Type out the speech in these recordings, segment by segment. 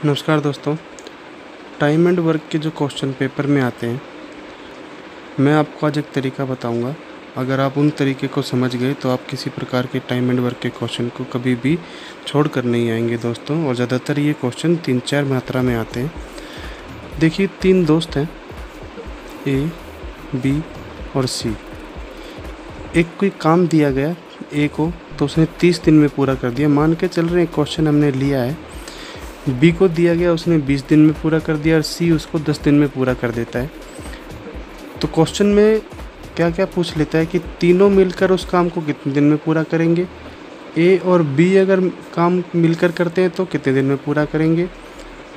नमस्कार दोस्तों। Time and work के जो क्वेश्चन पेपर में आते हैं, मैं आपको आज एक तरीका बताऊंगा। अगर आप उन तरीके को समझ गए तो आप किसी प्रकार के टाइम एंड वर्क के क्वेश्चन को कभी भी छोड़ कर नहीं आएंगे दोस्तों। और ज़्यादातर ये क्वेश्चन 3-4 मात्रा में आते हैं। देखिए, 3 दोस्त हैं, ए, बी और सी। एक कोई काम दिया गया ए को, तो उसने 30 दिन में पूरा कर दिया। मान के चल रहे हैं क्वेश्चन हमने लिया है। बी को दिया गया, उसने 20 दिन में पूरा कर दिया और सी उसको 10 दिन में पूरा कर देता है। तो क्वेश्चन में क्या क्या पूछ लेता है कि तीनों मिलकर उस काम को कितने दिन में पूरा करेंगे। ए और बी अगर काम मिलकर करते हैं तो कितने दिन में पूरा करेंगे,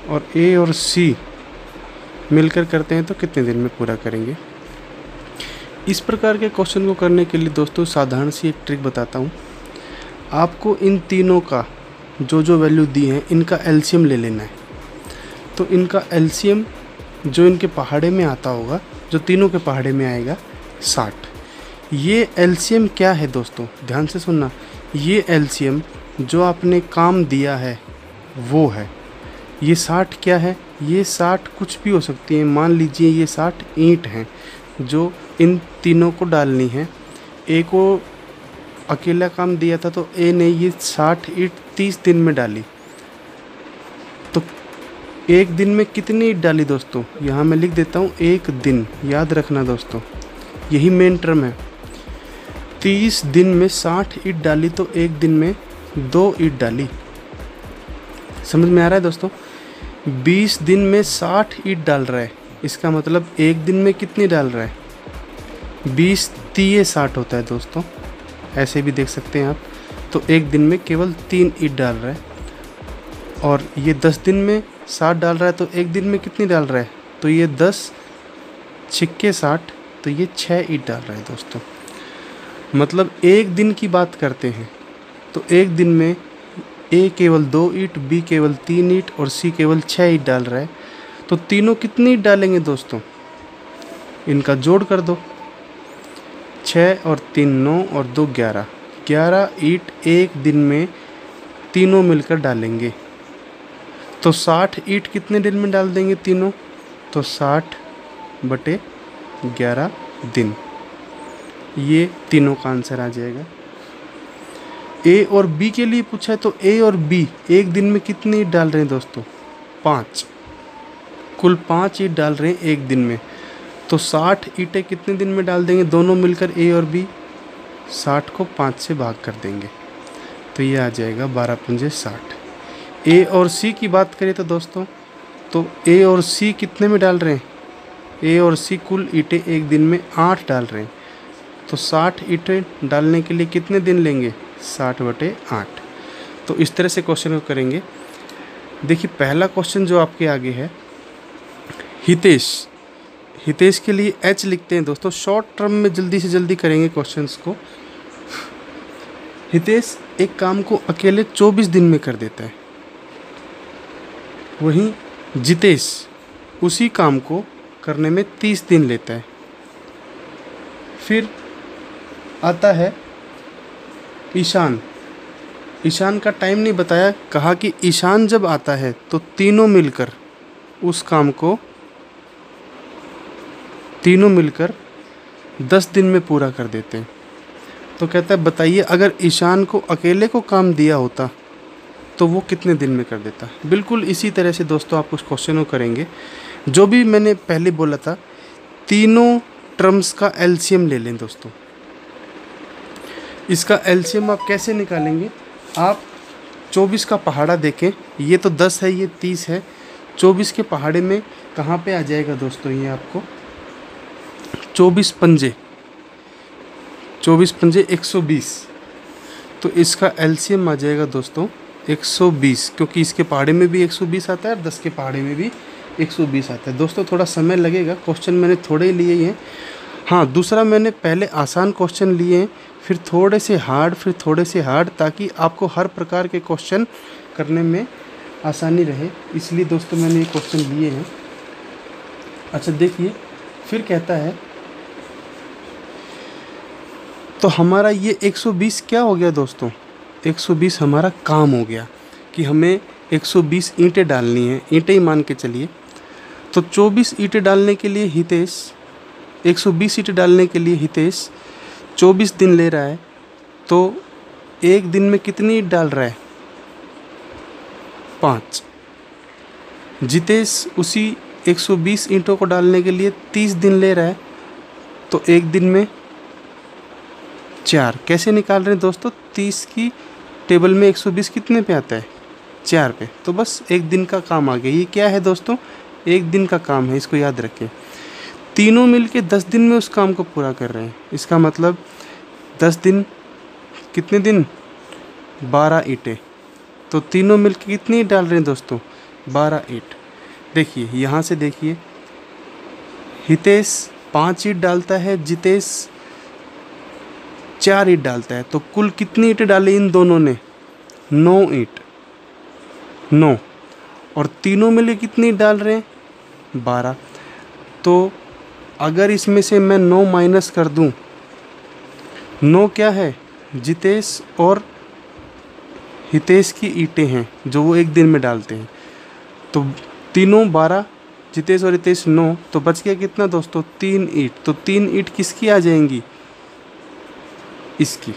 और ए और सी मिलकर करते हैं तो कितने दिन में पूरा करेंगे। इस प्रकार के क्वेश्चन को करने के लिए दोस्तों साधारण सी एक ट्रिक बताता हूँ। आपको इन तीनों का जो वैल्यू दी है, इनका एलसीएम ले लेना है। तो इनका एलसीएम जो इनके पहाड़े में आता होगा, जो तीनों के पहाड़े में आएगा, 60। ये एलसीएम क्या है दोस्तों, ध्यान से सुनना। ये एलसीएम जो आपने काम दिया है वो है। ये 60 क्या है, ये 60 कुछ भी हो सकती है। मान लीजिए ये 60 ईंट हैं जो इन तीनों को डालनी है। ए को अकेला काम दिया था तो ए ने ये 60 ईंट 30 दिन में डाली। तो एक दिन में कितनी ईंट डाली दोस्तों, यहाँ मैं लिख देता हूँ एक दिन। याद रखना दोस्तों, यही मेन टर्म है। 30 दिन में 60 ईंट डाली तो एक दिन में 2 ईंट डाली। समझ में आ रहा है दोस्तों। 20 दिन में 60 ईंट डाल रहा है, इसका मतलब एक दिन में कितनी डाल रहा है, 20 3 60 होता है दोस्तों। ऐसे भी देख सकते हैं आप। तो एक दिन में केवल 3 ईंट डाल रहा है। और ये 10 दिन में 60 डाल रहा है तो एक दिन में कितनी डाल रहा है, तो ये 10 छिक्के 60, तो ये 6 ईंट डाल रहा है दोस्तों। मतलब एक दिन की बात करते हैं तो एक दिन में ए केवल 2 ईंट, बी केवल 3 ईंट और सी केवल 6 ईंट डाल रहा है। तो तीनों कितनी ईंट डालेंगे दोस्तों, इनका जोड़ कर दो। 6 और 3 9 और 2 11, 11 ईंट एक दिन में तीनों मिलकर डालेंगे। तो 60 ईंट कितने दिन में डाल देंगे तीनों, तो 60/11 दिन। ये तीनों का आंसर आ जाएगा। ए और बी के लिए पूछा है तो ए और बी एक दिन में कितनी ईंट डाल रहे हैं दोस्तों, 5। कुल 5 ईंट डाल रहे हैं एक दिन में। तो 60 ईंटें कितने दिन में डाल देंगे दोनों मिलकर, ए और बी। 60 को 5 से भाग कर देंगे तो ये आ जाएगा 12 पंजे 60। ए और सी की बात करें तो दोस्तों, तो ए और सी कितने में डाल रहे हैं, ए और सी कुल ईंटें एक दिन में 8 डाल रहे हैं। तो 60 ईंटें डालने के लिए कितने दिन लेंगे, 60/8। तो इस तरह से क्वेश्चन को करेंगे। देखिए, पहला क्वेश्चन जो आपके आगे है, हितेश के लिए एच लिखते हैं दोस्तों। शॉर्ट टर्म में जल्दी से जल्दी करेंगे क्वेश्चंस को। हितेश एक काम को अकेले 24 दिन में कर देता है। वहीं जितेश उसी काम को करने में 30 दिन लेता है। फिर आता है ईशान का टाइम नहीं बताया, कहा कि ईशान जब आता है तो तीनों मिलकर उस काम को 10 दिन में पूरा कर देते हैं। तो कहता है बताइए, अगर ईशान को अकेले को काम दिया होता तो वो कितने दिन में कर देता। बिल्कुल इसी तरह से दोस्तों आप कुछ क्वेश्चन को करेंगे। जो भी मैंने पहले बोला था, तीनों टर्म्स का एलसीएम ले लें दोस्तों। इसका एलसीएम आप कैसे निकालेंगे, आप 24 का पहाड़ा देखें, ये तो 10 है, ये 30 है। 24 के पहाड़े में कहाँ पे आ जाएगा दोस्तों, ये आपको 24 पंजे 120। तो इसका एलसीएम आ जाएगा दोस्तों 120, क्योंकि इसके पहाड़े में भी 120 आता है और 10 के पहाड़े में भी 120 आता है। दोस्तों थोड़ा समय लगेगा, क्वेश्चन मैंने थोड़े ही लिए हैं। हाँ, दूसरा मैंने पहले आसान क्वेश्चन लिए हैं, फिर थोड़े से हार्ड, फिर थोड़े से हार्ड, ताकि आपको हर प्रकार के क्वेश्चन करने में आसानी रहे। इसलिए दोस्तों मैंने ये क्वेश्चन लिए हैं। अच्छा देखिए, फिर कहता है तो हमारा ये 120 क्या हो गया दोस्तों, 120 हमारा काम हो गया कि हमें 120 ईंटें डालनी है, ईंटें ही मान के चलिए। तो 24 ईंटें डालने के लिए हितेश 120 ईंटें डालने के लिए हितेश 24 दिन ले रहा है। तो एक दिन में कितनी ईंट डाल रहा है? 5। जितेश उसी 120 ईंटों को डालने के लिए 30 दिन ले रहा है। तो एक दिन में 4। कैसे निकाल रहे हैं दोस्तों? 30 की टेबल में 120 कितने पे आता है? 4 पे। तो बस एक दिन का काम आ गया। ये क्या है दोस्तों? एक दिन का काम है, इसको याद रखें। तीनों मिलके 10 दिन में उस काम को पूरा कर रहे हैं। इसका मतलब 10 दिन कितने दिन? 12 ईंटें। तो तीनों मिलके कितनी ईंट डाल रहे हैं दोस्तों? 12 ईंट। देखिए यहाँ से देखिए, हितेश 5 ईंट डालता है, जितेश 4 ईंट डालता है। तो कुल कितनी ईंटें डाली इन दोनों ने? 9 ईंट। 9। और तीनों मिले कितनी डाल रहे हैं? 12। तो अगर इसमें से मैं 9 माइनस कर दूं, 9 क्या है? जितेश और हितेश की ईंटें हैं जो वो एक दिन में डालते हैं। तो तीनों 12, जितेश और हितेश 9। तो बच गया कितना दोस्तों? 3 ईंट। तो 3 ईंट किसकी आ जाएंगी? इसकी,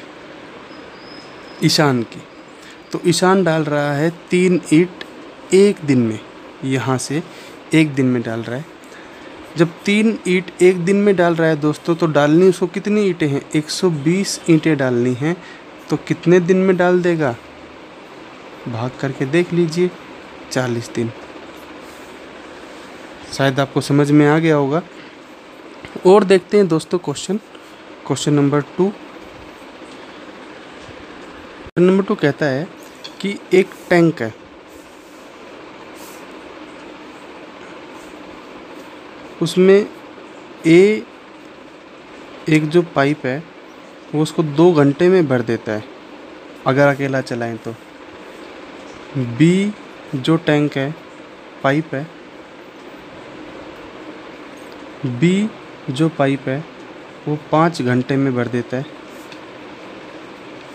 ईशान की। तो ईशान डाल रहा है 3 ईंट एक दिन में, यहाँ से एक दिन में डाल रहा है। जब 3 ईंट एक दिन में डाल रहा है दोस्तों, तो डालनी उसको कितनी ईंटें हैं? 120 ईंटें डालनी हैं। तो कितने दिन में डाल देगा? भाग करके देख लीजिए, 40 दिन। शायद आपको समझ में आ गया होगा। और देखते हैं दोस्तों क्वेश्चन नंबर 2। क्वेश्चन नंबर 2 कहता है कि एक टैंक है, उसमें एक जो पाइप है वो उसको 2 घंटे में भर देता है अगर अकेला चलाएं तो। बी जो टैंक है, पाइप है, बी जो पाइप है वो 5 घंटे में भर देता है।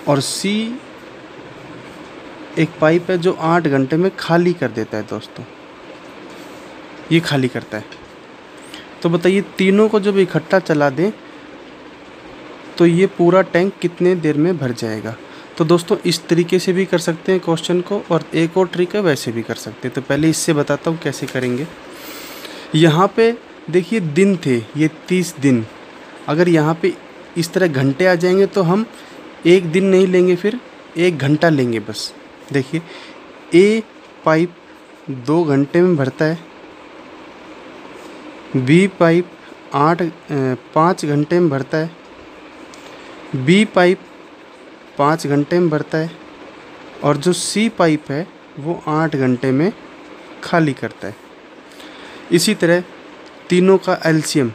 और सी एक पाइप है जो 8 घंटे में खाली कर देता है दोस्तों। ये खाली करता है। तो बताइए तीनों को जब इकट्ठा चला दें तो ये पूरा टैंक कितने देर में भर जाएगा? तो दोस्तों इस तरीके से भी कर सकते हैं क्वेश्चन को, और एक और ट्रिक है वैसे भी कर सकते हैं। तो पहले इससे बताता हूँ कैसे करेंगे। यहाँ पे देखिए दिन थे, ये 30 दिन। अगर यहाँ पे इस तरह घंटे आ जाएंगे तो हम एक दिन नहीं लेंगे, फिर 1 घंटा लेंगे बस। देखिए ए पाइप 2 घंटे में भरता है, बी पाइप 5 घंटे में भरता है, बी पाइप 5 घंटे में भरता है, और जो सी पाइप है वो 8 घंटे में खाली करता है। इसी तरह तीनों का एलसीएम,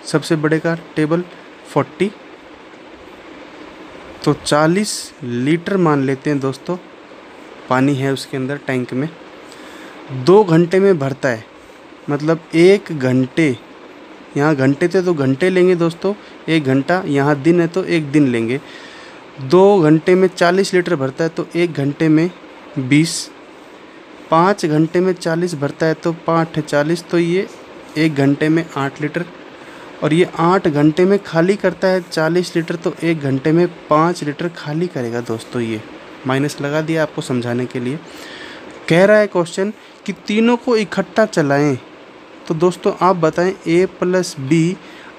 सबसे बड़े का टेबल 40, तो 40 लीटर मान लेते हैं दोस्तों, पानी है उसके अंदर टैंक में। 2 घंटे में भरता है, मतलब 1 घंटे, यहाँ घंटे थे तो घंटे लेंगे दोस्तों, 1 घंटा, यहाँ दिन है तो 1 दिन लेंगे। 2 घंटे में 40 लीटर भरता है तो 1 घंटे में 20, 5 घंटे में 40 भरता है तो 5 40, तो ये 1 घंटे में 8 लीटर। और ये 8 घंटे में खाली करता है 40 लीटर, तो 1 घंटे में 5 लीटर खाली करेगा दोस्तों। ये माइनस लगा दिया आपको समझाने के लिए। कह रहा है क्वेश्चन कि तीनों को इकट्ठा चलाएं। तो दोस्तों आप बताएं ए प्लस बी,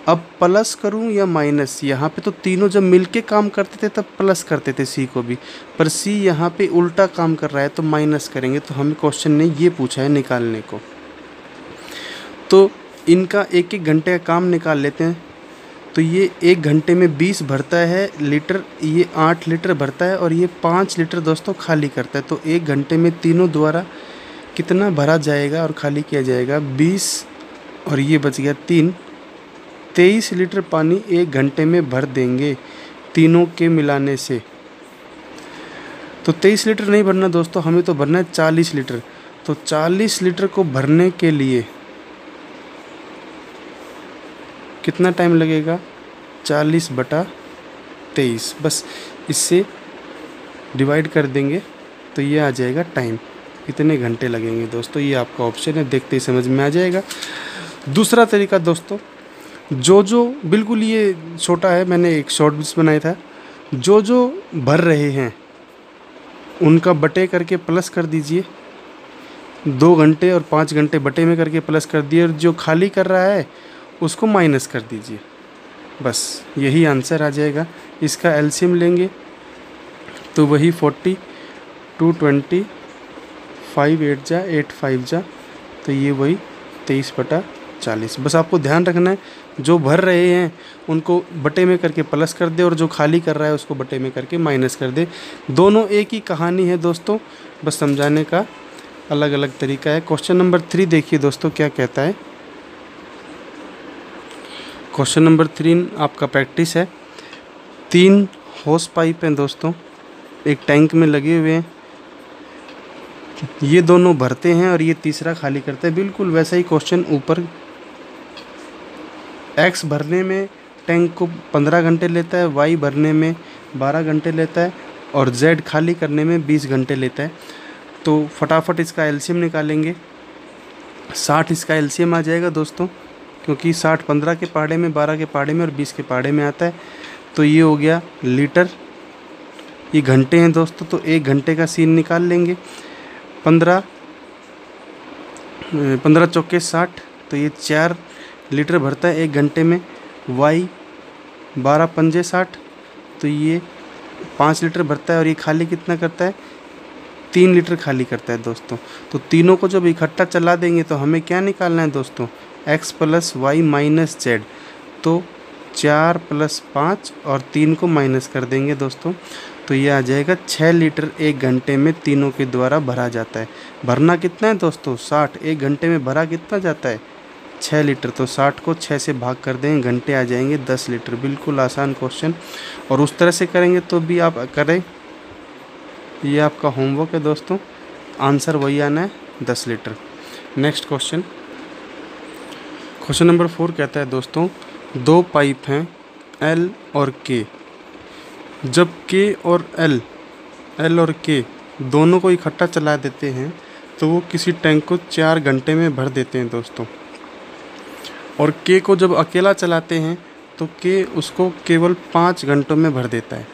अब प्लस करूं या माइनस? यहाँ पे तो तीनों जब मिलके काम करते थे तब प्लस करते थे सी को भी, पर सी यहाँ पे उल्टा काम कर रहा है तो माइनस करेंगे। तो हमें क्वेश्चन ने ये पूछा है निकालने को। तो इनका 1-1 घंटे का काम निकाल लेते हैं। तो ये 1 घंटे में 20 भरता है लीटर, ये 8 लीटर भरता है, और ये 5 लीटर दोस्तों खाली करता है। तो 1 घंटे में तीनों द्वारा कितना भरा जाएगा और खाली किया जाएगा? 20, और ये बच गया 3, 23 लीटर पानी 1 घंटे में भर देंगे तीनों के मिलाने से। तो 23 लीटर नहीं भरना दोस्तों, हमें तो भरना है 40 लीटर। तो 40 लीटर को भरने के लिए कितना टाइम लगेगा? 40/23, बस इससे डिवाइड कर देंगे तो ये आ जाएगा टाइम। इतने घंटे लगेंगे दोस्तों। ये आपका ऑप्शन है, देखते ही समझ में आ जाएगा। दूसरा तरीका दोस्तों, जो बिल्कुल ये छोटा है, मैंने एक शॉर्ट्स बनाया था। जो भर रहे हैं उनका बटे करके प्लस कर दीजिए, 2 घंटे और 5 घंटे बटे में करके प्लस कर दिए, और जो खाली कर रहा है उसको माइनस कर दीजिए। बस यही आंसर आ जाएगा। इसका एलसीएम लेंगे तो वही 40, 220, 5 8 जा 8 5 जा, तो ये वही 23/40। बस आपको ध्यान रखना है, जो भर रहे हैं उनको बटे में करके प्लस कर दे, और जो खाली कर रहा है उसको बटे में करके माइनस कर दे। दोनों एक ही कहानी है दोस्तों, बस समझाने का अलग अलग तरीका है। क्वेश्चन नंबर 3 देखिए दोस्तों क्या कहता है। क्वेश्चन नंबर 3 आपका प्रैक्टिस है। 3 होस पाइप हैं दोस्तों, एक टैंक में लगे हुए हैं। ये दोनों भरते हैं और ये तीसरा खाली करता है। बिल्कुल वैसा ही क्वेश्चन ऊपर। एक्स भरने में टैंक को 15 घंटे लेता है, वाई भरने में 12 घंटे लेता है, और जेड खाली करने में 20 घंटे लेता है। तो फटाफट इसका एलसीएम निकालेंगे। 60 इसका एलसीएम आ जाएगा दोस्तों, क्योंकि 60 15 के पहाड़े में, 12 के पहाड़े में और 20 के पहाड़े में आता है। तो ये हो गया लीटर। ये घंटे हैं दोस्तों, तो 1 घंटे का सीन निकाल लेंगे। 15 चौके 60, तो ये 4 लीटर भरता है 1 घंटे में। वाई 12 पंजे 60, तो ये 5 लीटर भरता है, और ये खाली कितना करता है, 3 लीटर खाली करता है दोस्तों। तो तीनों को जब इकट्ठा चला देंगे तो हमें क्या निकालना है दोस्तों, x + y - z। तो 4 + 5 और 3 को माइनस कर देंगे दोस्तों, तो ये आ जाएगा 6 लीटर 1 घंटे में तीनों के द्वारा भरा जाता है। भरना कितना है दोस्तों, 60। 1 घंटे में भरा कितना जाता है, 6 लीटर। तो 60 को 6 से भाग कर देंगे, घंटे आ जाएंगे 10 लीटर। बिल्कुल आसान क्वेश्चन, और उस तरह से करेंगे तो भी आप करें। ये आपका होमवर्क है दोस्तों, आंसर वही आना है 10 litre. Next question, question number 4 कहता है दोस्तों, 2 पाइप हैं L और K। जब K और L और K दोनों को इकट्ठा चला देते हैं तो वो किसी टैंक को 4 घंटे में भर देते हैं दोस्तों। और K को जब अकेला चलाते हैं तो K उसको केवल 5 घंटों में भर देता है।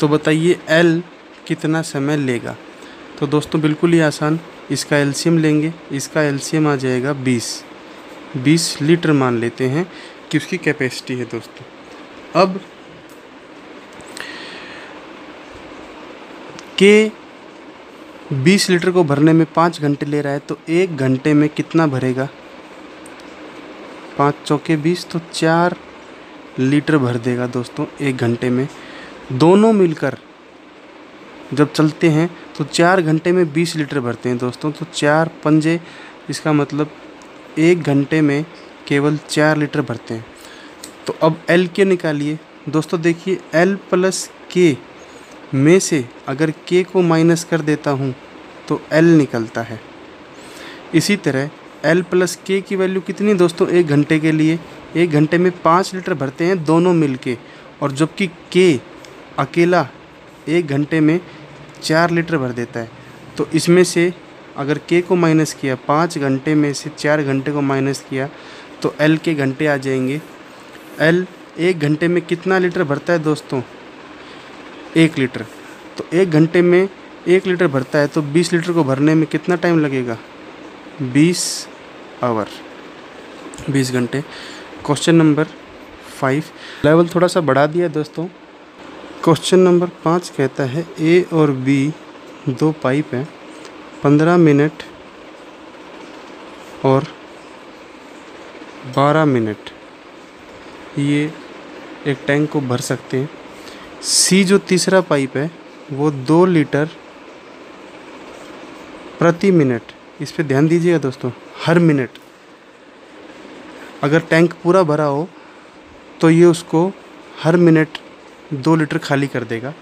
तो बताइए L कितना समय लेगा। तो दोस्तों बिल्कुल ही आसान, इसका एलसीएम लेंगे। इसका एलसीएम आ जाएगा 20 लीटर मान लेते हैं कि उसकी कैपेसिटी है दोस्तों। अब K 20 लीटर को भरने में 5 घंटे ले रहा है, तो 1 घंटे में कितना भरेगा, 5 चौके 20, तो 4 लीटर भर देगा दोस्तों 1 घंटे में। दोनों मिलकर जब चलते हैं तो 4 घंटे में 20 लीटर भरते हैं दोस्तों। तो 4 पंजे, इसका मतलब 1 घंटे में केवल 4 लीटर भरते हैं। तो अब L के निकालिए दोस्तों। देखिए L + K में से अगर K को माइनस कर देता हूँ तो L निकलता है। इसी तरह L + K की वैल्यू कितनी दोस्तों, 1 घंटे के लिए 1 घंटे में 5 लीटर भरते हैं दोनों मिलके, और जबकि K अकेला 1 घंटे में 4 लीटर भर देता है। तो इसमें से अगर K को माइनस किया, 5 घंटे में से 4 घंटे को माइनस किया, तो L के घंटे आ जाएंगे। L 1 घंटे में कितना लीटर भरता है दोस्तों, 1 लीटर। तो 1 घंटे में 1 लीटर भरता है, तो 20 लीटर को भरने में कितना टाइम लगेगा, 20 आवर, 20 घंटे। क्वेश्चन नंबर 5 लेवल थोड़ा सा बढ़ा दिया दोस्तों। क्वेश्चन नंबर 5 कहता है A और B 2 पाइप हैं, 15 मिनट और 12 मिनट ये एक टैंक को भर सकते हैं। C जो तीसरा पाइप है वो 2 लीटर प्रति मिनट, इस पे ध्यान दीजिएगा दोस्तों, हर मिनट। अगर टैंक पूरा भरा हो तो ये उसको हर मिनट 2 लीटर खाली कर देगा।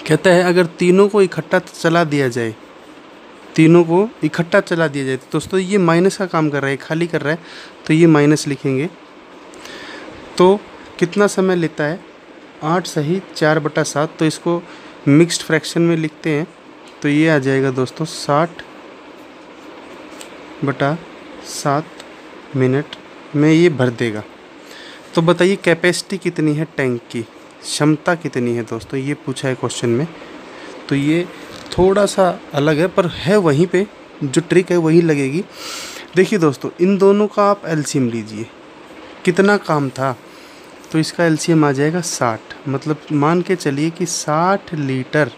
कहता है अगर तीनों को इकट्ठा चला दिया जाए, तो दोस्तों ये माइनस का काम कर रहा है, खाली कर रहा है, तो ये माइनस लिखेंगे। तो कितना समय लेता है, 8 सही 4/7। तो इसको मिक्स्ड फ्रैक्शन में लिखते हैं, तो ये आ जाएगा दोस्तों 60/7 मिनट में ये भर देगा। तो बताइए कैपेसिटी कितनी है टैंक की, क्षमता कितनी है दोस्तों, ये पूछा है क्वेश्चन में। तो ये थोड़ा सा अलग है पर है वहीं पे, जो ट्रिक है वही लगेगी। देखिए दोस्तों, इन दोनों का आप एलसीएम लीजिए, कितना काम था, तो इसका एलसीएम आ जाएगा 60। मतलब मान के चलिए कि 60 लीटर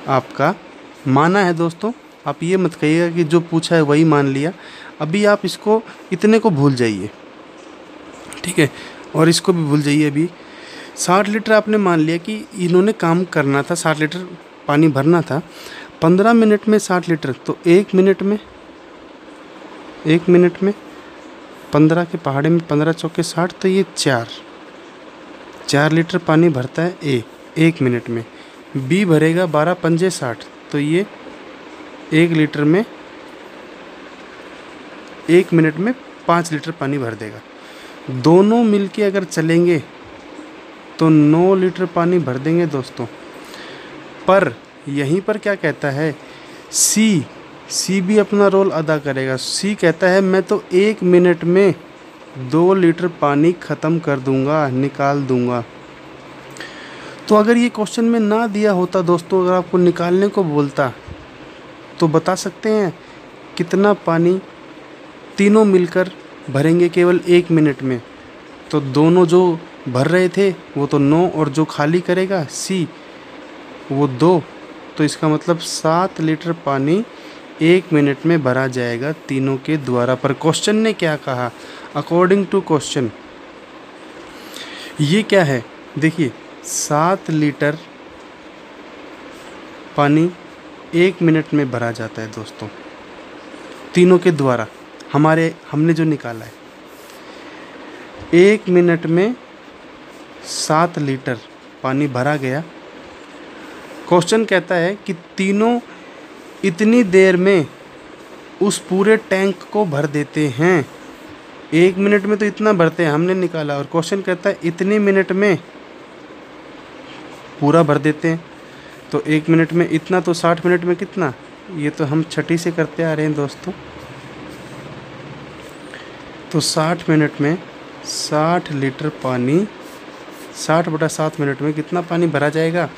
आपका माना है दोस्तों। आप ये मत कहिएगा कि जो पूछा है वही मान लिया। अभी आप इसको इतने को भूल जाइए, ठीक है, और इसको भी भूल जाइए। अभी 60 लीटर आपने मान लिया कि इन्होंने काम करना था, 60 लीटर पानी भरना था 15 मिनट में 60 लीटर, तो 1 मिनट में 15 के पहाड़े में 15 चौके 60, तो ये 4 लीटर पानी भरता है ए 1 मिनट में। बी भरेगा 12 पंजे 60, तो ये 1 लीटर में 1 मिनट में 5 लीटर पानी भर देगा। दोनों मिलके अगर चलेंगे तो 9 लीटर पानी भर देंगे दोस्तों। पर यहीं पर क्या कहता है, सी भी अपना रोल अदा करेगा। सी कहता है मैं तो 1 मिनट में 2 लीटर पानी ख़त्म कर दूंगा, निकाल दूंगा। तो अगर ये क्वेश्चन में ना दिया होता दोस्तों, अगर आपको निकालने को बोलता, तो बता सकते हैं कितना पानी तीनों मिलकर भरेंगे केवल 1 मिनट में। तो दोनों जो भर रहे थे वो तो 9, और जो खाली करेगा सी वो 2। तो इसका मतलब 7 लीटर पानी 1 मिनट में भरा जाएगा तीनों के द्वारा। पर क्वेश्चन ने क्या कहा, अकॉर्डिंग टू क्वेश्चन ये क्या है, देखिए 7 लीटर पानी 1 मिनट में भरा जाता है दोस्तों तीनों के द्वारा। हमने जो निकाला है 1 मिनट में 7 लीटर पानी भरा गया। क्वेश्चन कहता है कि तीनों इतनी देर में उस पूरे टैंक को भर देते हैं। 1 मिनट में तो इतना भरते हैं, हमने निकाला, और क्वेश्चन कहता है इतने मिनट में पूरा भर देते हैं। तो 1 मिनट में इतना, तो 60 मिनट में कितना, ये तो हम छठी से करते आ रहे हैं दोस्तों। तो 60 मिनट में 60 लीटर पानी 60/7 मिनट में कितना पानी भरा जाएगा,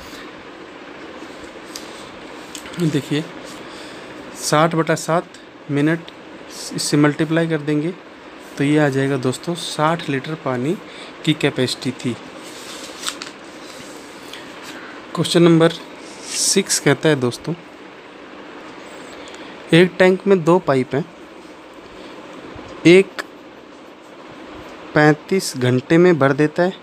देखिए 60/7 मिनट, इससे मल्टीप्लाई कर देंगे तो ये आ जाएगा दोस्तों 60 लीटर पानी की कैपेसिटी थी। क्वेश्चन नंबर 6 कहता है दोस्तों, एक टैंक में 2 पाइप हैं, एक 35 घंटे में भर देता है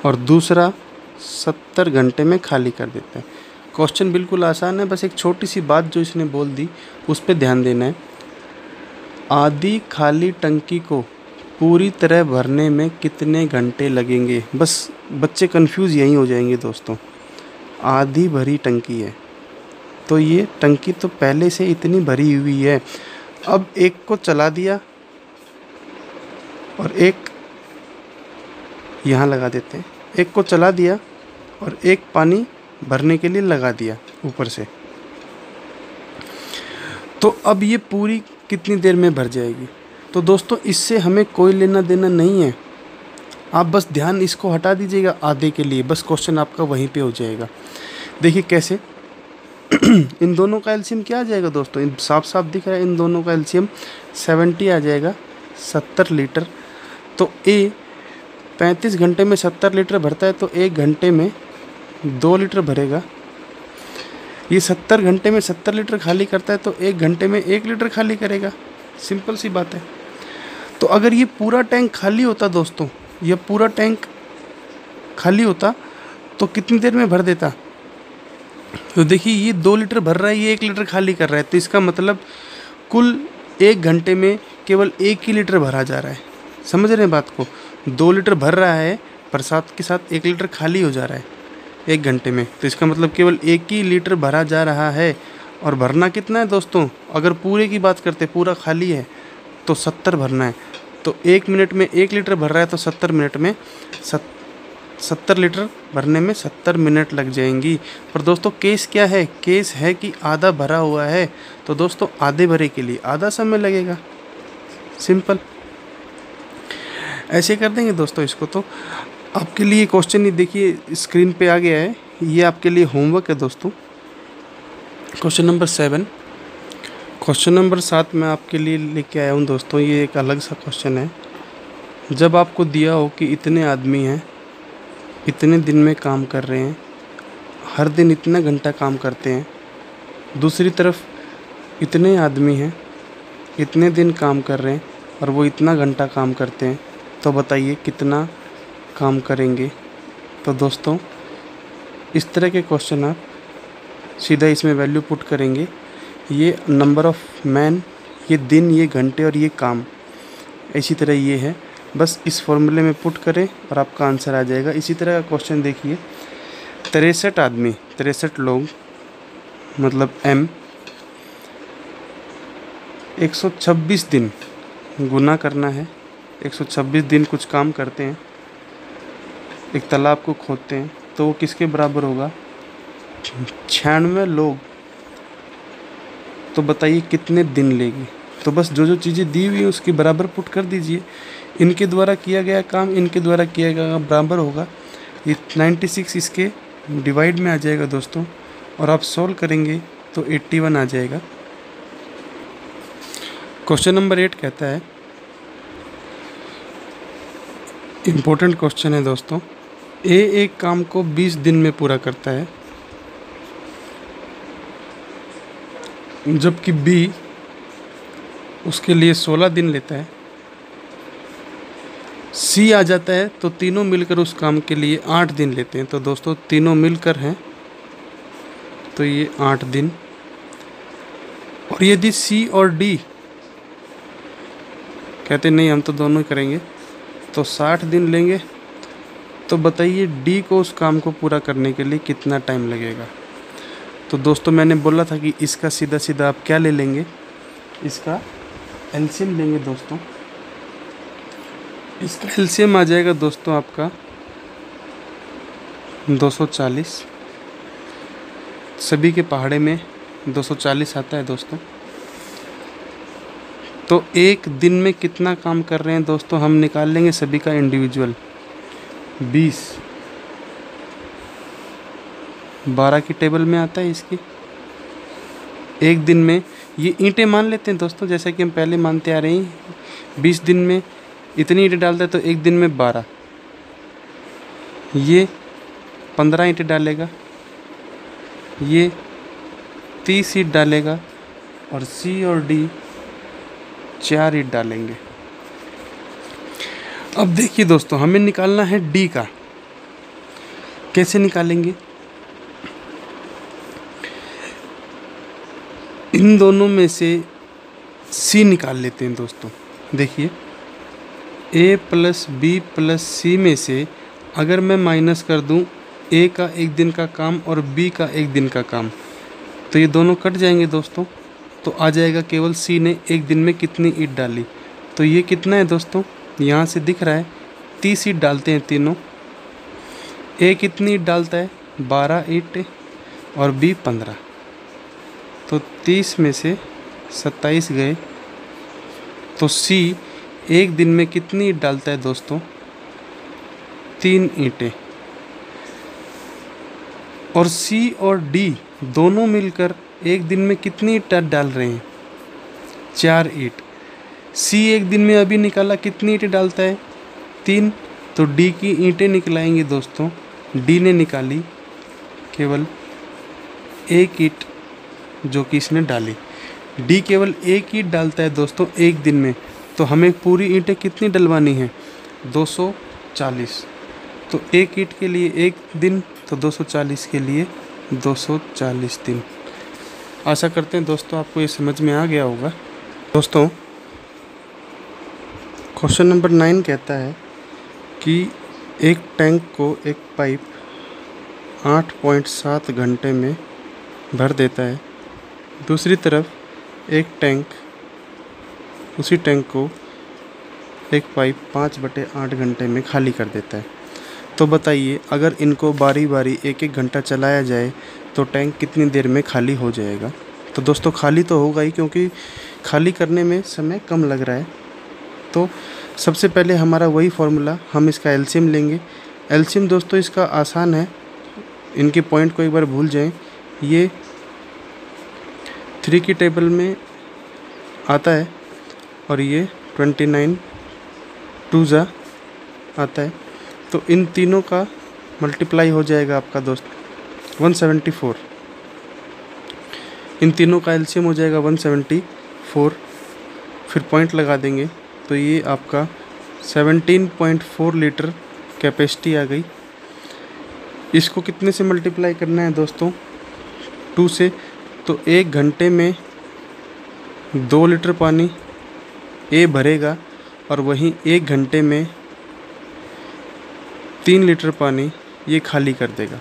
और दूसरा 70 घंटे में खाली कर देता है। क्वेश्चन बिल्कुल आसान है, बस एक छोटी सी बात जो इसने बोल दी उस पर ध्यान देना है। आधी खाली टंकी को पूरी तरह भरने में कितने घंटे लगेंगे, बस बच्चे कंफ्यूज यहीं हो जाएंगे दोस्तों। आधी भरी टंकी है, तो ये टंकी तो पहले से इतनी भरी हुई है। अब एक को चला दिया और एक यहाँ लगा देते हैं, एक को चला दिया और एक पानी भरने के लिए लगा दिया ऊपर से। तो अब ये पूरी कितनी देर में भर जाएगी। तो दोस्तों इससे हमें कोई लेना देना नहीं है, आप बस ध्यान इसको हटा दीजिएगा आधे के लिए, बस क्वेश्चन आपका वहीं पे हो जाएगा। देखिए कैसे इन दोनों का एलसीएम क्या आ जाएगा दोस्तों, इन साफ साफ दिख रहा है, इन दोनों का एलसीएम 70 आ जाएगा, 70 लीटर। तो ए 35 घंटे में 70 लीटर भरता है, तो 1 घंटे में 2 लीटर भरेगा। ये 70 घंटे में 70 लीटर खाली करता है, तो 1 घंटे में 1 लीटर खाली करेगा। सिंपल सी बात है। तो अगर ये पूरा टैंक खाली होता दोस्तों, ये पूरा टैंक खाली होता तो कितनी देर में भर देता। तो देखिए ये 2 लीटर भर रहा है, ये 1 लीटर खाली कर रहा है, तो इसका मतलब कुल 1 घंटे में केवल 1 ही लीटर भरा जा रहा है। समझ रहे हैं बात को, 2 लीटर भर रहा है पर साथ के साथ 1 लीटर खाली हो जा रहा है 1 घंटे में। तो इसका मतलब केवल 1 ही लीटर भरा जा रहा है। और भरना कितना है दोस्तों, अगर पूरे की बात करते पूरा खाली है तो 70 भरना है। तो 1 मिनट में 1 लीटर भर रहा है, तो 70 मिनट में 70 लीटर भरने में 70 मिनट लग जाएंगी। पर दोस्तों केस क्या है, केस है कि आधा भरा हुआ है, तो दोस्तों आधे भरे के लिए आधा समय लगेगा। सिंपल ऐसे कर देंगे दोस्तों इसको। तो आपके लिए क्वेश्चन ही देखिए स्क्रीन पे आ गया है, ये आपके लिए होमवर्क है दोस्तों। Question number 7। क्वेश्चन नंबर 7 मैं आपके लिए लेके आया हूँ दोस्तों। ये एक अलग सा क्वेश्चन है। जब आपको दिया हो कि इतने आदमी हैं, इतने दिन में काम कर रहे हैं, हर दिन इतना घंटा काम करते हैं, दूसरी तरफ इतने आदमी हैं, इतने दिन काम कर रहे हैं और वो इतना घंटा काम करते हैं, तो बताइए कितना काम करेंगे। तो दोस्तों इस तरह के क्वेश्चन आप सीधा इसमें वैल्यू पुट करेंगे। ये नंबर ऑफ मैन, ये दिन, ये घंटे और ये काम, इसी तरह ये है। बस इस फॉर्मूले में पुट करें और आपका आंसर आ जाएगा। इसी तरह का क्वेश्चन देखिए, 63 आदमी, 63 लोग मतलब m 126 दिन गुना करना है। 126 दिन कुछ काम करते हैं, एक तालाब को खोदते हैं, तो वो किसके बराबर होगा? 96 लोग। तो बताइए कितने दिन लेगी। तो बस जो जो चीज़ें दी हुई हैं उसके बराबर पुट कर दीजिए। इनके द्वारा किया गया काम इनके द्वारा किया गया बराबर होगा। ये 96 इसके डिवाइड में आ जाएगा दोस्तों, और आप सॉल्व करेंगे तो 81 आ जाएगा। क्वेश्चन नंबर 8 कहता है, इम्पोर्टेंट क्वेश्चन है दोस्तों। ए एक काम को 20 दिन में पूरा करता है, जबकि बी उसके लिए 16 दिन लेता है। सी आ जाता है तो तीनों मिलकर उस काम के लिए 8 दिन लेते हैं। तो दोस्तों तीनों मिलकर हैं तो ये 8 दिन। और यदि सी और डी कहते नहीं हम तो दोनों ही करेंगे, तो 60 दिन लेंगे। तो बताइए डी को उस काम को पूरा करने के लिए कितना टाइम लगेगा। तो दोस्तों मैंने बोला था कि इसका सीधा सीधा आप क्या ले लेंगे, इसका एलसीएम लेंगे दोस्तों। इसका एलसीएम आ जाएगा दोस्तों आपका 240। सभी के पहाड़े में 240 आता है दोस्तों। तो एक दिन में कितना काम कर रहे हैं दोस्तों, हम निकाल लेंगे सभी का इंडिविजुअल। 20 12 की टेबल में आता है इसकी। एक दिन में ये ईंटें मान लेते हैं दोस्तों, जैसा कि हम पहले मानते आ रहे हैं। 20 दिन में इतनी ईंटें डालता है तो एक दिन में 12, ये 15 ईंटें डालेगा, ये 30 ईंट डालेगा, और सी और डी 4 ईंट डालेंगे। अब देखिए दोस्तों हमें निकालना है डी का। कैसे निकालेंगे? इन दोनों में से सी निकाल लेते हैं दोस्तों। देखिए ए प्लस बी प्लस सी में से अगर मैं माइनस कर दूं ए का एक दिन का काम और बी का एक दिन का काम, तो ये दोनों कट जाएंगे दोस्तों। तो आ जाएगा केवल सी ने एक दिन में कितनी ईंट डाली। तो ये कितना है दोस्तों, यहाँ से दिख रहा है 30 ईंट डालते हैं तीनों। ए कितनी ईंट डालता है? 12 ईंट, और बी 15। तो 30 में से 27 गए। तो सी एक दिन में कितनी ईंट डालता है दोस्तों? 3 ईंटें। और सी और डी दोनों मिलकर एक दिन में कितनी ईंट डाल रहे हैं? 4 ईंट। सी एक दिन में अभी निकाला कितनी ईंटें डालता है? 3। तो डी की ईंटें निकलाएंगे दोस्तों। डी ने निकाली केवल 1 ईंट जो कि इसने डाली। डी केवल 1 ईंट डालता है दोस्तों एक दिन में, तो हमें पूरी ईंटें कितनी डलवानी हैं? 240। तो 1 ईंट के लिए 1 दिन, तो 240 के लिए 240 दिन। आशा करते हैं दोस्तों आपको ये समझ में आ गया होगा। दोस्तों क्वेश्चन नंबर 9 कहता है कि एक टैंक को एक पाइप 8.7 घंटे में भर देता है। दूसरी तरफ एक टैंक, उसी टैंक को एक पाइप 5/8 घंटे में खाली कर देता है। तो बताइए अगर इनको बारी बारी एक एक घंटा चलाया जाए तो टैंक कितनी देर में खाली हो जाएगा। तो दोस्तों खाली तो होगा ही, क्योंकि खाली करने में समय कम लग रहा है। तो सबसे पहले हमारा वही फार्मूला, हम इसका एलसीएम लेंगे। एलसीएम दोस्तों इसका आसान है, इनके पॉइंट को एक बार भूल जाएं। ये 3 की टेबल में आता है और ये 29 2 जा आता है। तो इन तीनों का मल्टीप्लाई हो जाएगा आपका दोस्त 174। इन तीनों का एलसीएम हो जाएगा 174, फिर पॉइंट लगा देंगे तो ये आपका 17.4 लीटर कैपेसिटी आ गई। इसको कितने से मल्टीप्लाई करना है दोस्तों? 2 से। तो 1 घंटे में 2 लीटर पानी ए भरेगा और वहीं 1 घंटे में 3 लीटर पानी ये खाली कर देगा।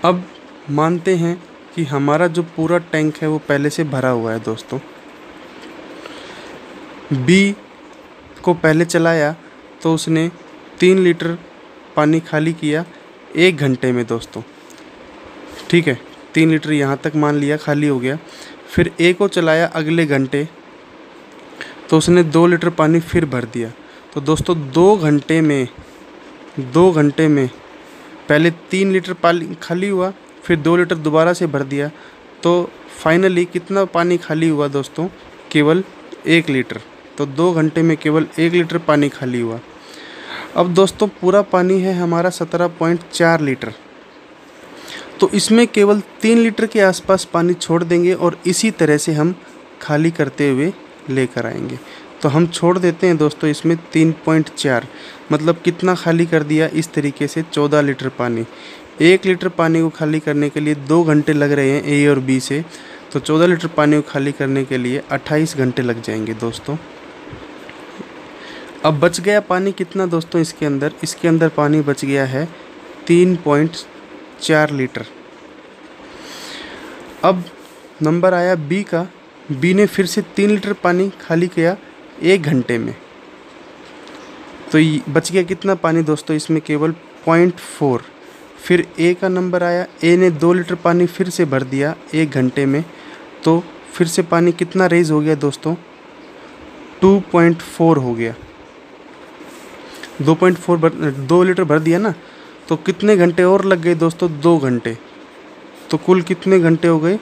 अब मानते हैं कि हमारा जो पूरा टैंक है वो पहले से भरा हुआ है दोस्तों। बी को पहले चलाया तो उसने 3 लीटर पानी खाली किया 1 घंटे में दोस्तों, ठीक है। 3 लीटर यहाँ तक मान लिया खाली हो गया। फिर ए को चलाया अगले घंटे तो उसने 2 लीटर पानी फिर भर दिया। तो दोस्तों 2 घंटे में पहले 3 लीटर पानी खाली हुआ, फिर 2 लीटर दोबारा से भर दिया। तो फाइनली कितना पानी खाली हुआ दोस्तों? केवल 1 लीटर। तो 2 घंटे में केवल 1 लीटर पानी खाली हुआ। अब दोस्तों पूरा पानी है हमारा 17.4 लीटर, तो इसमें केवल 3 लीटर के आसपास पानी छोड़ देंगे और इसी तरह से हम खाली करते हुए लेकर आएंगे। तो हम छोड़ देते हैं दोस्तों इसमें 3.4, मतलब कितना खाली कर दिया इस तरीके से 14 लीटर पानी। 1 लीटर पानी को खाली करने के लिए 2 घंटे लग रहे हैं ए और बी से, तो 14 लीटर पानी को खाली करने के लिए 28 घंटे लग जाएंगे दोस्तों। अब बच गया पानी कितना दोस्तों इसके अंदर पानी बच गया है 3.4 लीटर। अब नंबर आया बी का। बी ने फिर से 3 लीटर पानी खाली किया 1 घंटे में, तो बच गया कितना पानी दोस्तों इसमें? केवल 0.4। फिर ए का नंबर आया। ए ने 2 लीटर पानी फिर से भर दिया 1 घंटे में, तो फिर से पानी कितना रेज हो गया दोस्तों? 2.4 हो गया। 2 लीटर भर दिया ना, तो कितने घंटे और लग गए दोस्तों? 2 घंटे। तो कुल कितने घंटे हो गए?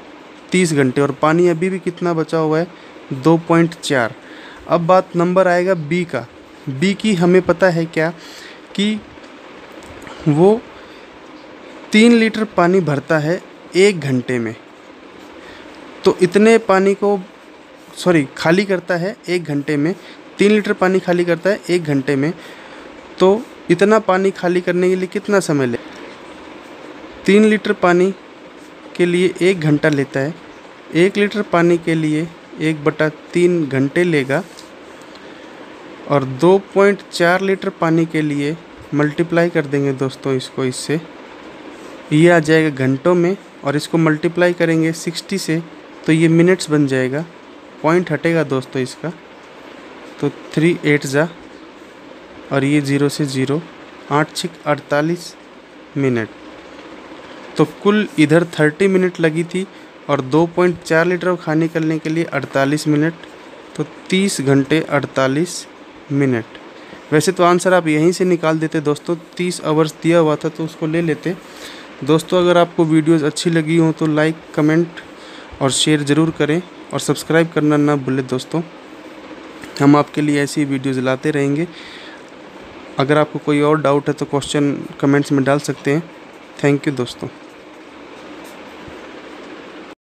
30 घंटे। और पानी अभी भी कितना बचा हुआ है? 2.4। अब बात नंबर आएगा बी का। बी की हमें पता है क्या कि वो 3 लीटर पानी भरता है 1 घंटे में, तो इतने पानी को खाली करता है 1 घंटे में। 3 लीटर पानी खाली करता है 1 घंटे में, तो इतना पानी खाली करने के लिए कितना समय ले? 3 लीटर पानी के लिए 1 घंटा लेता है। 1 लीटर पानी के लिए 1/3 घंटे लेगा, और 2.4 लीटर पानी के लिए मल्टीप्लाई कर देंगे दोस्तों इसको इससे, ये आ जाएगा घंटों में, और इसको मल्टीप्लाई करेंगे 60 से तो ये मिनट्स बन जाएगा। पॉइंट हटेगा दोस्तों इसका, तो 3 8 जा और ये 0 से 0, 8 6 48 मिनट। तो कुल इधर 30 मिनट लगी थी और 2.4 लीटर खाली करने के लिए 48 मिनट, तो 30 घंटे 48 मिनट। वैसे तो आंसर आप यहीं से निकाल देते दोस्तों, 30 आवर्स दिया हुआ था तो उसको ले लेते। दोस्तों अगर आपको वीडियोज़ अच्छी लगी हो तो लाइक कमेंट और शेयर ज़रूर करें, और सब्सक्राइब करना ना भूलें दोस्तों। हम आपके लिए ऐसी वीडियोज़ लाते रहेंगे। अगर आपको कोई और डाउट है तो क्वेश्चन कमेंट्स में डाल सकते हैं। थैंक यू दोस्तों।